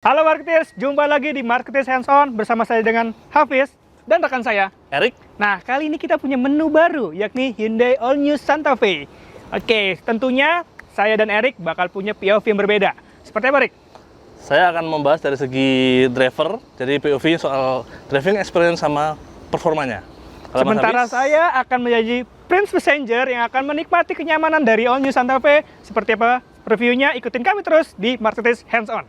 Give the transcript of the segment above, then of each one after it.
Halo Marketeers, jumpa lagi di Marketeers Hands On bersama saya dengan Hafiz dan rekan saya Erik. Nah, kali ini kita punya menu baru yakni Hyundai All New Santa Fe. Oke, tentunya saya dan Erik bakal punya POV yang berbeda. Seperti apa, Erik? Saya akan membahas dari segi driver, jadi POV soal driving experience sama performanya. Sementara saya akan menjadi Prince Passenger yang akan menikmati kenyamanan dari All New Santa Fe. Seperti apa reviewnya? Ikutin kami terus di Marketeers Hands On.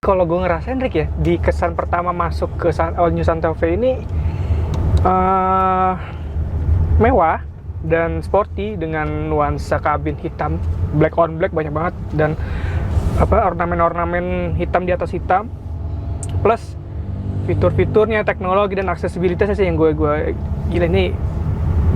Kalau gue ngerasain, Rick, ya, di kesan pertama masuk ke All New Santa Fe ini mewah dan sporty dengan nuansa kabin hitam, black on black banyak banget, dan ornamen-ornamen hitam di atas hitam, plus fitur-fiturnya, teknologi dan aksesibilitasnya sih yang gue gila, ini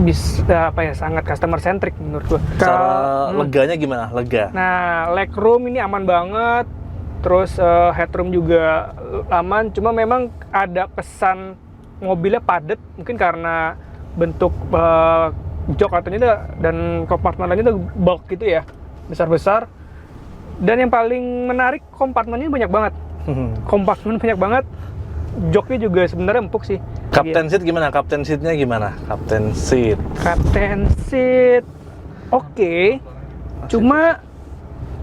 bisa sangat customer centric menurut gue. Cara leganya gimana? Lega. Nah, legroom ini aman banget. Terus headroom juga aman, cuma memang ada kesan mobilnya padat, mungkin karena bentuk jok katanya dan kompartemennya itu bulk gitu ya, besar-besar. Dan yang paling menarik, kompartemennya banyak banget. Kompartemen banyak banget, joknya juga sebenarnya empuk sih. Captain seat gimana? Captain seatnya gimana? Captain seat. Captain seat, oke. Cuma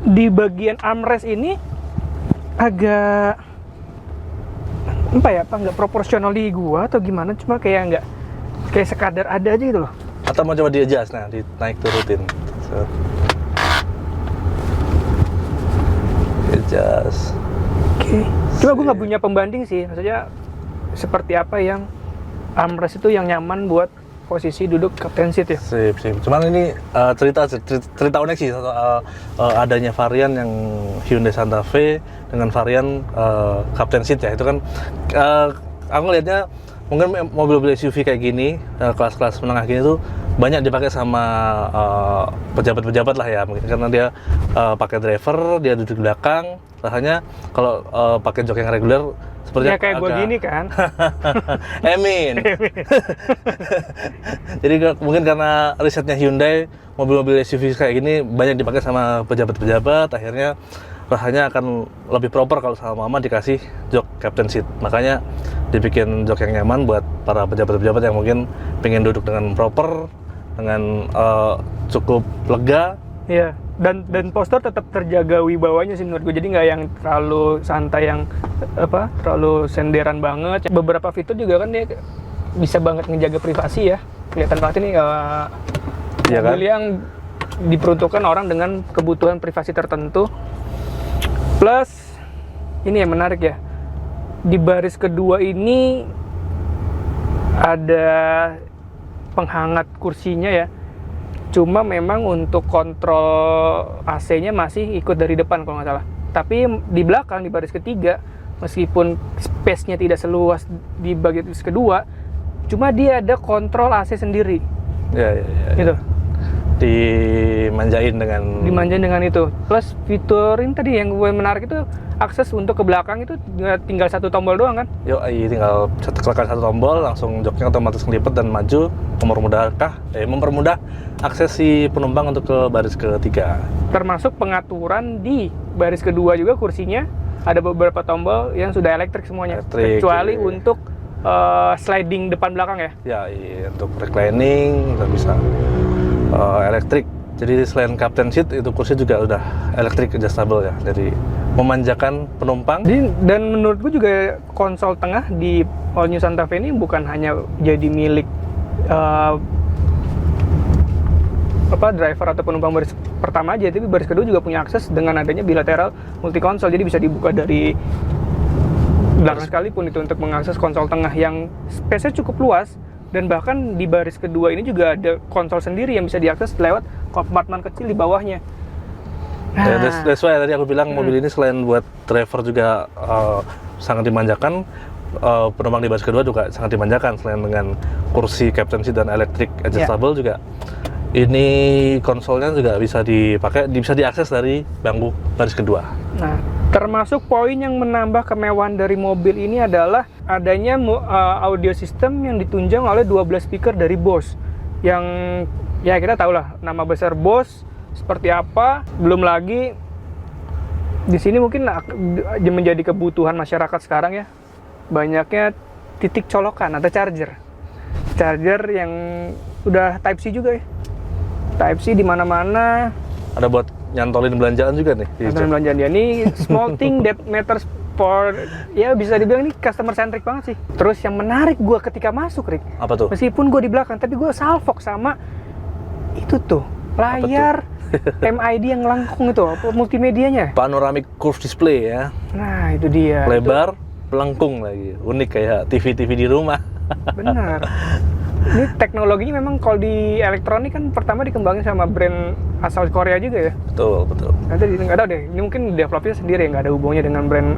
di bagian armrest ini agak nggak proporsional di gua atau gimana, cuma kayak sekadar ada aja gitu loh. Atau mau coba di adjust, nah naik turutin. Adjust. Oke. Cuma gua nggak punya pembanding sih, maksudnya seperti apa yang armrest itu yang nyaman buat posisi duduk captain seat ya. Sip. Cuman ini cerita unik sih soal adanya varian yang Hyundai Santa Fe dengan varian captain seat ya. Itu kan aku lihatnya mungkin mobil-mobil SUV kayak gini, kelas-kelas menengah gini tuh banyak dipakai sama pejabat-pejabat lah ya, mungkin karena dia pakai driver, dia duduk di belakang. Rasanya kalau pakai jok yang reguler sepertinya ya kayak gue gini kan. Emin. Jadi mungkin karena risetnya Hyundai, mobil-mobil SUV kayak gini banyak dipakai sama pejabat-pejabat, akhirnya rasanya akan lebih proper kalau sama mama dikasih jok captain seat. Makanya dibikin jok yang nyaman buat para pejabat-pejabat yang mungkin pengen duduk dengan proper, dengan cukup lega. Iya, dan postur tetap terjaga wibawanya sih menurut gue. Jadi nggak yang terlalu santai, yang terlalu senderan banget. Beberapa fitur juga kan dia bisa banget ngejaga privasi ya. Kelihatan banget ini Iya kan? mobil yang diperuntukkan orang dengan kebutuhan privasi tertentu. Plus ini yang menarik ya, di baris kedua ini ada penghangat kursinya ya. Cuma memang untuk kontrol AC-nya masih ikut dari depan kalau nggak salah. Tapi di belakang, di baris ketiga, meskipun space-nya tidak seluas di bagian kedua, cuma dia ada kontrol AC sendiri. Ya. Gitu. Dimanjain dengan itu. Plus fitur ini tadi yang gue menarik itu, akses untuk ke belakang itu tinggal satu tombol doang kan? Tinggal tekan satu tombol, langsung joknya otomatis ngelipet dan maju, mempermudah akses si penumpang untuk ke baris ketiga. Termasuk pengaturan di baris kedua juga, kursinya ada beberapa tombol yang sudah elektrik semuanya. Kecuali untuk sliding depan belakang ya? Iya, untuk reclining nggak bisa elektrik. Jadi selain captain seat, itu kursi juga udah elektrik adjustable ya, jadi memanjakan penumpang. Dan menurut gue juga konsol tengah di All New Santa Fe ini bukan hanya jadi milik driver atau penumpang baris pertama aja, tapi baris kedua juga punya akses dengan adanya bilateral multi konsol. Jadi bisa dibuka dari belakang sekalipun itu untuk mengakses konsol tengah yang space-nya cukup luas, dan bahkan di baris kedua ini juga ada konsol sendiri yang bisa diakses lewat kompartemen kecil di bawahnya. Nah, that's why tadi aku bilang mobil ini selain buat driver juga sangat dimanjakan, penumpang di baris kedua juga sangat dimanjakan. Selain dengan kursi captain seat dan electric adjustable juga, ini konsolnya juga bisa dipakai, bisa diakses dari bangku baris kedua. Nah, termasuk poin yang menambah kemewahan dari mobil ini adalah adanya audio system yang ditunjang oleh 12 speaker dari Bose. Yang ya kita tahu lah nama besar Bose seperti apa. Belum lagi di sini mungkin menjadi kebutuhan masyarakat sekarang ya, banyaknya titik colokan atau charger yang udah Type C juga ya. Type C di mana-mana. Ada buat nyantolin belanjaan juga nih. Nyantolin belanjaan dia. Ini small thing that matters for, ya bisa dibilang ini customer centric banget sih. Terus yang menarik gue ketika masuk, Rick. Apa tuh? Meskipun gue di belakang, tapi gue salfok sama itu tuh layar MID yang lengkung itu, multimedianya. Panoramic curve display ya. Nah itu dia. Lebar, melengkung lagi. Unik kayak TV-TV di rumah. Benar. Ini teknologinya memang kalau di elektronik kan pertama dikembangin sama brand asal Korea juga ya. Betul. Nanti nggak tahu deh, ini mungkin developernya sendiri, nggak ada hubungannya dengan brand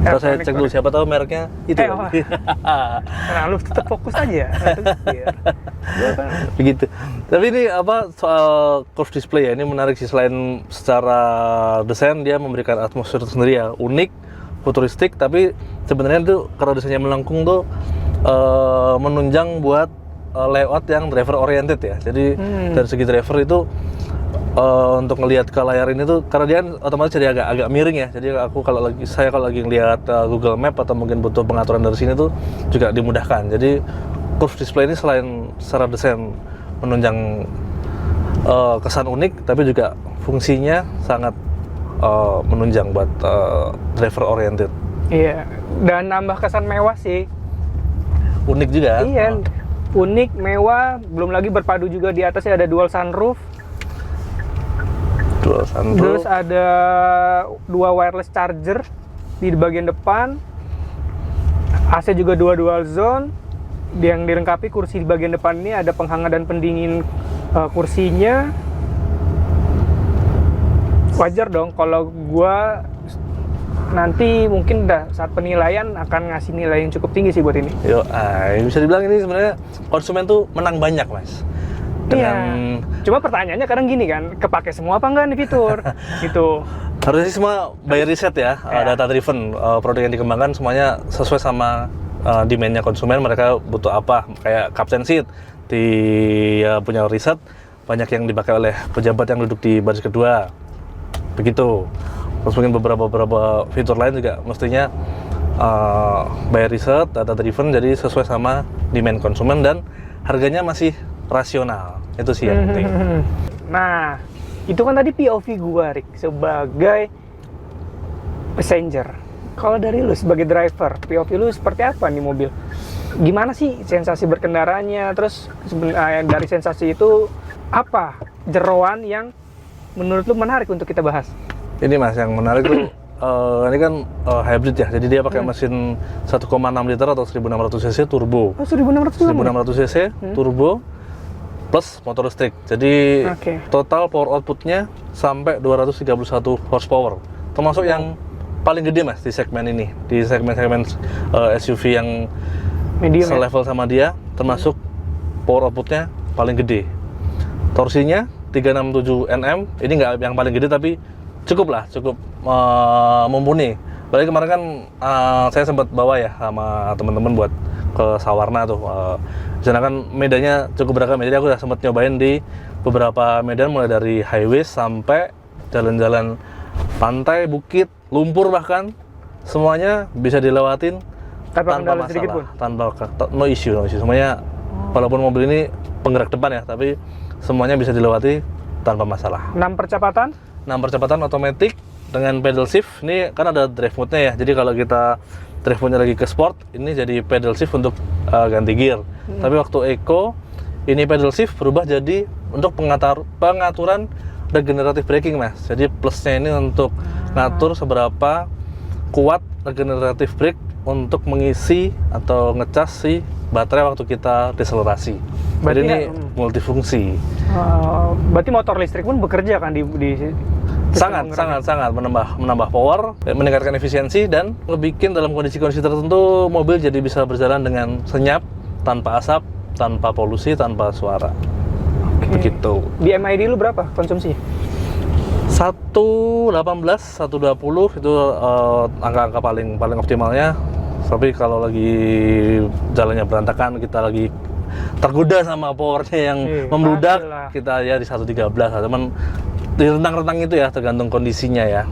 Kalau saya cek dulu, siapa tahu mereknya itu. Nah, lu tetap fokus aja. Begitu. Tapi ini apa soal curve display ya, ini menarik sih. Selain secara desain dia memberikan atmosfer sendiri ya, unik, futuristik, tapi sebenarnya tuh kalau desainnya melengkung tuh menunjang buat layout yang driver oriented ya. Jadi dari segi driver itu untuk ngelihat ke layar ini tuh, karena dia kan otomatis jadi agak miring ya. Jadi saya kalau lagi ngelihat Google Map atau mungkin butuh pengaturan dari sini tuh juga dimudahkan. Jadi curve display ini selain secara desain menunjang kesan unik, tapi juga fungsinya sangat menunjang buat driver oriented. Iya, dan nambah kesan mewah sih. Unik juga. Iya, unik, mewah, belum lagi berpadu juga di atasnya ada dual sunroof. Terus ada 2 wireless charger di bagian depan. AC juga dual zone. Yang dilengkapi kursi di bagian depan ini ada penghangat dan pendingin kursinya. Wajar dong kalau gua nanti mungkin saat penilaian akan ngasih nilai yang cukup tinggi sih buat ini. Bisa dibilang ini sebenarnya konsumen tuh menang banyak, Mas. Iya. Cuma pertanyaannya kadang gini kan, kepake semua apa enggak nih fitur? Gitu. Harusnya semua by riset ya, data driven. Produk yang dikembangkan semuanya sesuai sama demand-nya konsumen, mereka butuh apa. Kayak captain seat punya riset, banyak yang dipakai oleh pejabat yang duduk di baris kedua. Begitu. Terus mungkin beberapa fitur lain juga mestinya by riset, data driven, jadi sesuai sama demand konsumen dan harganya masih rasional. Itu sih yang penting. Nah, itu kan tadi POV gua, Rick, sebagai passenger. Kalau dari lu sebagai driver, POV lu seperti apa nih mobil? Gimana sih sensasi berkendaranya? Terus dari sensasi itu apa jeroan yang menurut lu menarik untuk kita bahas? Ini Mas, yang menarik tuh ini kan hybrid ya, jadi dia pakai mesin 1,6 liter atau 1600 cc turbo. 1600 cc turbo plus motor listrik. Jadi total power outputnya sampai 231 horsepower. Termasuk yang paling gede Mas di segmen ini, di segmen SUV yang medium selevel sama dia, termasuk power outputnya paling gede. Torsinya 367 Nm, ini nggak yang paling gede tapi cukup mumpuni. Apalagi kemarin kan saya sempat bawa ya sama teman-teman buat ke Sawarna tuh. Di sana kan medannya cukup beragam ya. Jadi aku udah sempat nyobain di beberapa medan, mulai dari highway sampai jalan-jalan pantai, bukit, lumpur bahkan semuanya bisa dilewatin tanpa masalah, no issue. Semuanya walaupun mobil ini penggerak depan ya, tapi semuanya bisa dilewati tanpa masalah. 6 percepatan otomatis dengan pedal shift. Ini kan ada drive mode-nya ya. Jadi kalau kita drive mode-nya lagi ke sport, ini jadi pedal shift untuk ganti gear. Tapi waktu eco, ini pedal shift berubah jadi untuk pengaturan regenerative braking, Mas. Jadi plusnya ini untuk ngatur seberapa kuat regenerative brake untuk mengisi atau ngecas si baterai waktu kita deselerasi. Jadi Berarti ini ya, multifungsi. Berarti motor listrik pun bekerja kan di sistem penggeraknya? sangat menambah power, meningkatkan efisiensi, dan ngebikin dalam kondisi-kondisi tertentu mobil jadi bisa berjalan dengan senyap, tanpa asap, tanpa polusi, tanpa suara. Oke. Begitu. Di MID lu berapa konsumsi? 118, 120 itu angka-angka paling optimalnya. Tapi kalau lagi jalannya berantakan, kita lagi tergoda sama powernya yang membludak, pastilah. kita ya di 113. Cuman di rentang-rentang itu ya, tergantung kondisinya ya.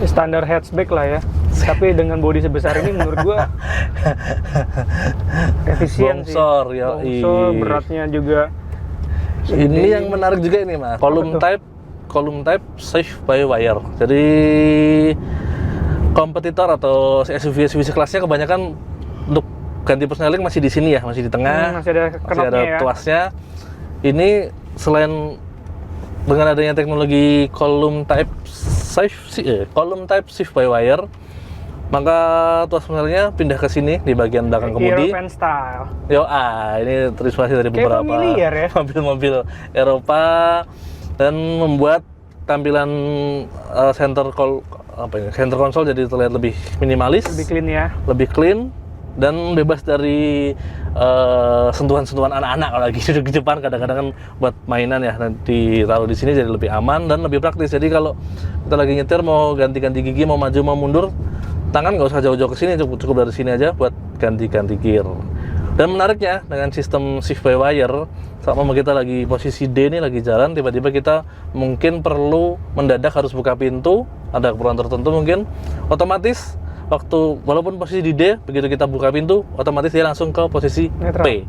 Standar hatchback lah ya. Tapi dengan bodi sebesar ini menurut gua efisien Bongsor, sih. yoi. Bongsor, beratnya juga. Ini yang menarik juga ini mas, column type safe by wire. Jadi kompetitor atau SUV kelasnya kebanyakan untuk ganti persneling masih di sini ya, masih di tengah, masih ada knopnya ya. tuasnya. Ini selain dengan adanya teknologi column type safe by wire, maka tuas persnelingnya pindah ke sini di bagian belakang kemudi. European style. Ini terinspirasi dari Kayak beberapa familiar ya. mobil-mobil Eropa, dan membuat tampilan center console jadi terlihat lebih minimalis, Lebih clean ya. lebih clean, dan bebas dari sentuhan-sentuhan anak-anak. Kalau lagi duduk di depan kadang-kadang kan buat mainan ya, nanti taruh di sini jadi lebih aman dan lebih praktis. Jadi kalau kita lagi nyetir mau ganti-ganti gigi, mau maju mau mundur, tangan nggak usah jauh-jauh ke sini, cukup dari sini aja buat ganti-ganti gear. Dan menariknya dengan sistem shift by wire, sama kita lagi posisi D nih, lagi jalan, tiba-tiba kita mungkin perlu mendadak harus buka pintu, ada keperluan tertentu mungkin, otomatis waktu walaupun posisi di D, begitu kita buka pintu, otomatis dia langsung ke posisi Netral. P,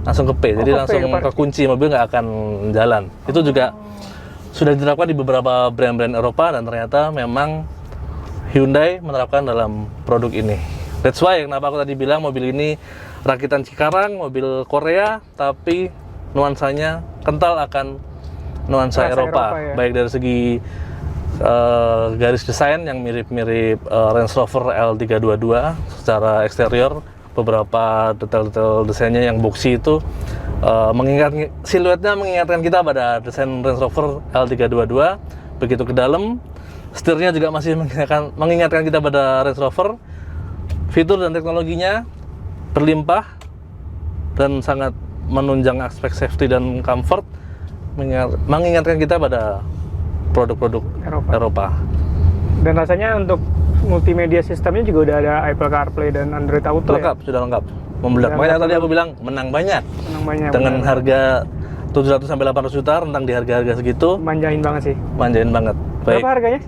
langsung ke P, jadi ke P, langsung ke ke kunci, mobil nggak akan jalan. Itu juga sudah diterapkan di beberapa brand-brand Eropa, dan ternyata memang Hyundai menerapkan dalam produk ini. That's why kenapa aku tadi bilang mobil ini rakitan Cikarang, mobil Korea, tapi nuansanya kental akan nuansa Rasa Eropa, ya. baik dari segi garis desain yang mirip-mirip Range Rover L322 secara eksterior, beberapa detail-detail desainnya yang boxy itu siluetnya mengingatkan kita pada desain Range Rover L322. Begitu ke dalam, setirnya juga masih mengingatkan kita pada Range Rover. Fitur dan teknologinya berlimpah dan sangat menunjang aspek safety dan comfort, mengingatkan kita pada produk-produk Eropa. Dan rasanya untuk multimedia sistemnya juga udah ada Apple CarPlay dan Android Auto. Lengkap, sudah lengkap. Membludak. Makanya tadi aku bilang menang banyak. Menang banyak. Dengan harga 700 sampai 800 juta, rentang di harga-harga segitu. Manjain banget sih. Manjain banget. Baik. Berapa harganya?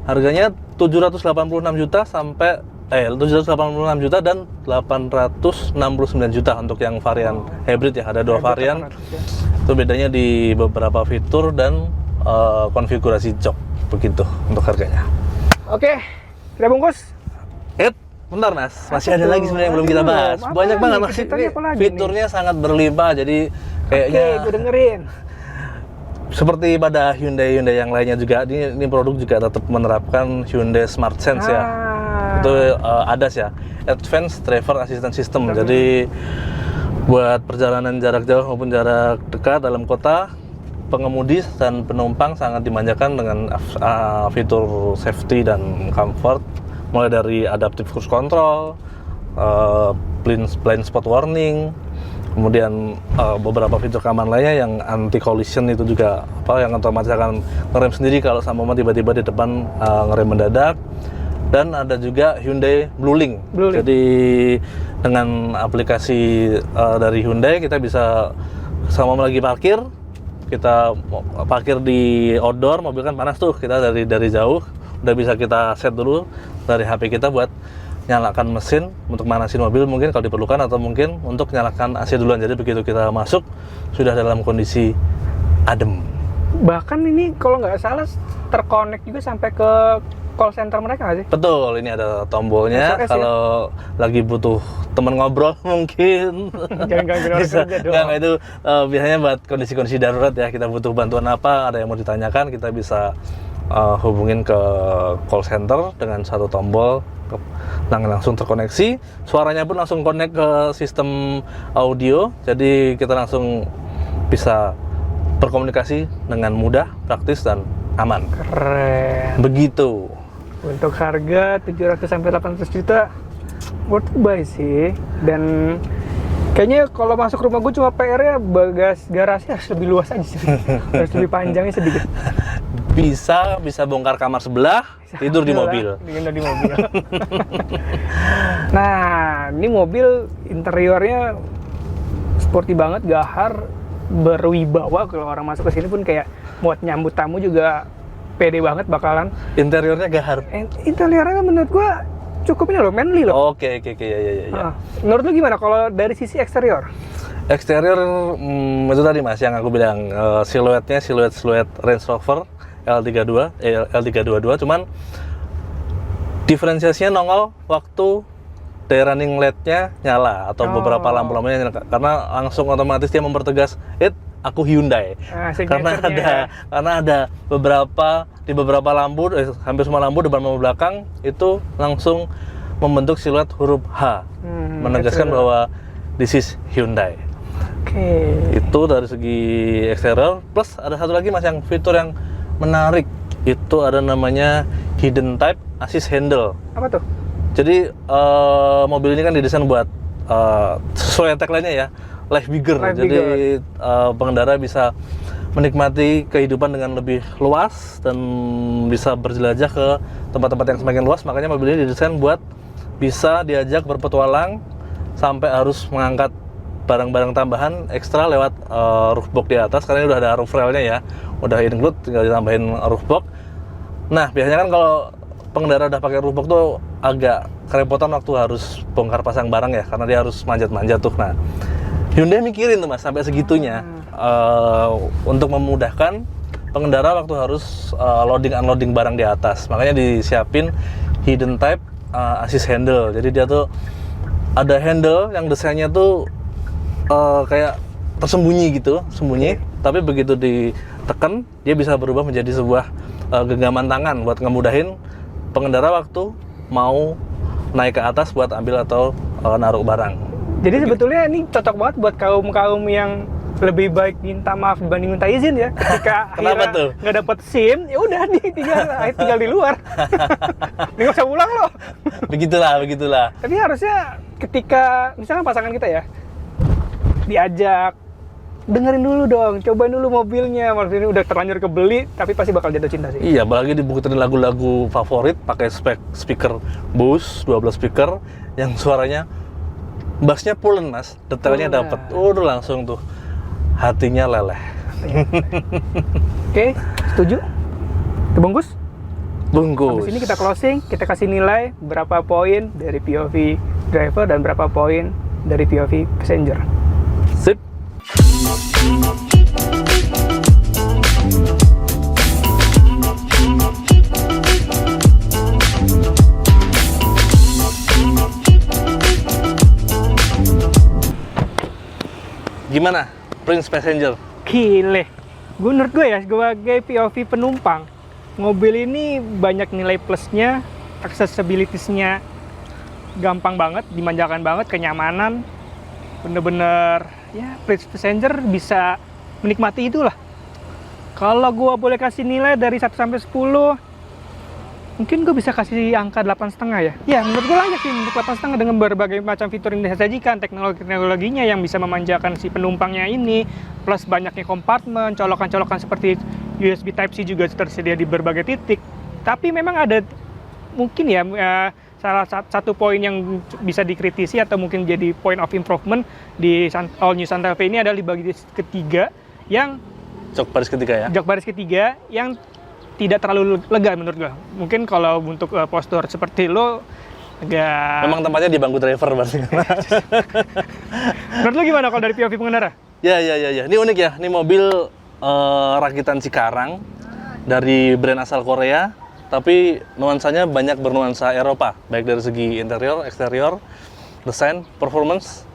Harganya 786 juta sampai 786 juta dan 869 juta untuk yang varian hybrid ya. Ada dua varian. 800, ya. Itu bedanya di beberapa fitur dan konfigurasi jok, begitu untuk harganya. Oke, kita bungkus. Bentar mas, masih ada lagi sebenarnya yang belum kita bahas. Banyak banget mas. Fiturnya sangat berlimpah, jadi kayaknya. Oke, gue dengerin. Seperti pada Hyundai yang lainnya juga, ini produk juga tetap menerapkan Hyundai Smart Sense ya. Itu ADAS ya, Advanced Driver Assistance System. Jadi buat perjalanan jarak jauh maupun jarak dekat dalam kota, pengemudi dan penumpang sangat dimanjakan dengan fitur safety dan comfort, mulai dari adaptive cruise control, blind spot warning, kemudian beberapa fitur keamanan lainnya yang anti collision itu juga yang otomatis akan ngerem sendiri kalau sama tiba-tiba di depan ngerem mendadak. Dan ada juga Hyundai Blue Link. Jadi dengan aplikasi dari Hyundai kita bisa sama lagi parkir, kita parkir di outdoor, mobil kan panas tuh, kita dari jauh udah bisa kita set dulu dari HP kita buat nyalakan mesin untuk manasin mobil mungkin kalau diperlukan, atau mungkin untuk nyalakan AC duluan. Jadi begitu kita masuk sudah dalam kondisi adem. Bahkan ini kalau nggak salah terkonek juga sampai ke call center mereka nggak sih? Betul, ini ada tombolnya. SOS kalau lagi butuh teman ngobrol mungkin. Jangan gangguin orang kerja dong. Enggak, itu biasanya buat kondisi-kondisi darurat ya, kita butuh bantuan apa, ada yang mau ditanyakan, kita bisa hubungin ke call center dengan satu tombol, langsung terkoneksi. Suaranya pun langsung connect ke sistem audio, jadi kita langsung bisa berkomunikasi dengan mudah, praktis, dan aman. Keren. Begitu. Untuk harga 700 sampai 800 juta worth to buy sih. Dan kayaknya kalau masuk rumah gue cuma PR-nya garasi harus lebih luas aja sih. Harus lebih panjangnya sedikit. Bisa bongkar kamar sebelah, tidur di mobil. Tidur di mobil. Nah, ini mobil interiornya sporty banget, gahar, berwibawa. Kalau orang masuk ke sini pun kayak buat nyambut tamu juga pede banget bakalan. Interiornya gahar. Interiornya menurut gua cukup ini loh, manly loh. Oke, ya. Menurut lu gimana kalau dari sisi eksterior? Eksterior itu tadi Mas yang aku bilang, siluetnya siluet Range Rover L322, cuman diferensiasinya nongol waktu day running LED-nya nyala atau beberapa lampu-lampunya nyala, karena langsung otomatis dia mempertegas, aku Hyundai. Karena ada beberapa lampu, hampir semua lampu depan maupun belakang itu langsung membentuk siluet huruf H, menegaskan bahwa this is Hyundai. Oke. Itu dari segi eksterior. Plus ada satu lagi Mas yang fitur yang menarik, itu ada namanya hidden type assist handle. Apa tuh? Jadi mobil ini kan didesain buat sesuai tagline-nya ya, life bigger. Jadi pengendara bisa menikmati kehidupan dengan lebih luas dan bisa berjelajah ke tempat-tempat yang semakin luas. Makanya mobil ini didesain buat bisa diajak berpetualang sampai harus mengangkat barang-barang tambahan ekstra lewat roof box di atas, karena ini udah ada roof rail-nya ya, udah include, tinggal ditambahin roof box. Nah, biasanya kan kalau pengendara udah pakai roof box tuh agak kerepotan waktu harus bongkar pasang barang ya, karena dia harus manjat-manjat tuh. Nah, Hyundai mikirin tuh Mas sampai segitunya untuk memudahkan pengendara waktu harus loading unloading barang di atas. Makanya disiapin hidden type assist handle. Jadi dia tuh ada handle yang desainnya tuh kayak tersembunyi gitu, tapi begitu ditekan dia bisa berubah menjadi sebuah genggaman tangan buat ngemudahin pengendara waktu mau naik ke atas buat ambil atau naruh barang. Jadi sebetulnya ini cocok banget buat kaum yang lebih baik minta maaf dibanding minta izin ya. Ketika Kenapa tuh? Nggak dapet SIM, ya udah tinggal di luar. Ini nggak usah pulang loh. Begitulah. Tapi harusnya ketika misalnya pasangan kita ya diajak, dengerin dulu dong, cobain dulu mobilnya. Maksudnya ini udah terlanjur kebeli, tapi pasti bakal jatuh cinta sih. Iya, apalagi dibukutin lagu-lagu favorit, pakai speaker Bose 12 speaker yang suaranya bassnya pulen Mas, detailnya dapat. Udah langsung tuh hatinya leleh. Oke, setuju? Bungkus. Bungkus. Habis ini kita closing, kita kasih nilai berapa poin dari POV driver dan berapa poin dari POV passenger. Sip. Gimana Prince Passenger? Gile. Menurut gue ya, sebagai POV penumpang, mobil ini banyak nilai plusnya, accessibility-nya gampang banget, dimanjakan banget, kenyamanan, bener-bener ya Prince Passenger bisa menikmati itulah. Kalau gue boleh kasih nilai dari 1 sampai 10, mungkin gue bisa kasih angka 8,5 ya. Ya, menurut gue layak sih untuk 8,5 dengan berbagai macam fitur yang disajikan, teknologinya yang bisa memanjakan si penumpangnya ini, plus banyaknya kompartemen, colokan-colokan seperti USB Type-C juga tersedia di berbagai titik. Tapi memang ada mungkin ya salah satu poin yang bisa dikritisi atau mungkin jadi point of improvement di All New Santa Fe ini adalah di bagian ketiga yang jok baris ketiga yang tidak terlalu lega menurut gue. Mungkin kalau untuk postur seperti lo agak... Memang tempatnya di bangku driver berarti. Menurut lo gimana kalau dari POV pengendara? Ya. Ini unik ya. Ini mobil rakitan Cikarang dari brand asal Korea, tapi nuansanya banyak bernuansa Eropa, baik dari segi interior, eksterior, desain, performance.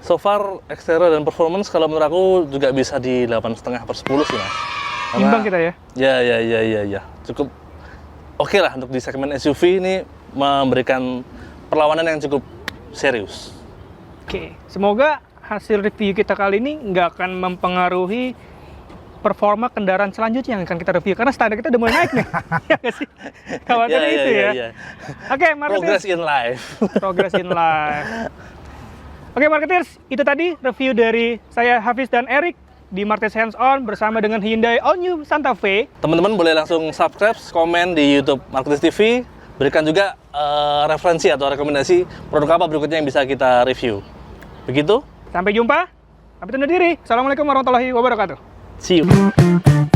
So far, eksterior dan performance kalau menurut aku juga bisa di 8,5/10 sih Mas. Imbang kita ya. Ya. Cukup oke lah untuk di segmen SUV ini memberikan perlawanan yang cukup serius. Oke, semoga hasil review kita kali ini nggak akan mempengaruhi performa kendaraan selanjutnya yang akan kita review, karena standar kita udah mulai naik nih. Ya nggak sih? Khawatirnya itu ya. Oke, marketeers. Progress in life. Progress in life. Oke, marketeers, itu tadi review dari saya Hafiz dan Erik di Markets Hands On bersama dengan Hyundai All New Santa Fe. Teman-teman boleh langsung subscribe, komen di YouTube Markets TV, berikan juga referensi atau rekomendasi produk apa berikutnya yang bisa kita review. Begitu? Sampai jumpa. Kami undur diri. Assalamualaikum warahmatullahi wabarakatuh. See you.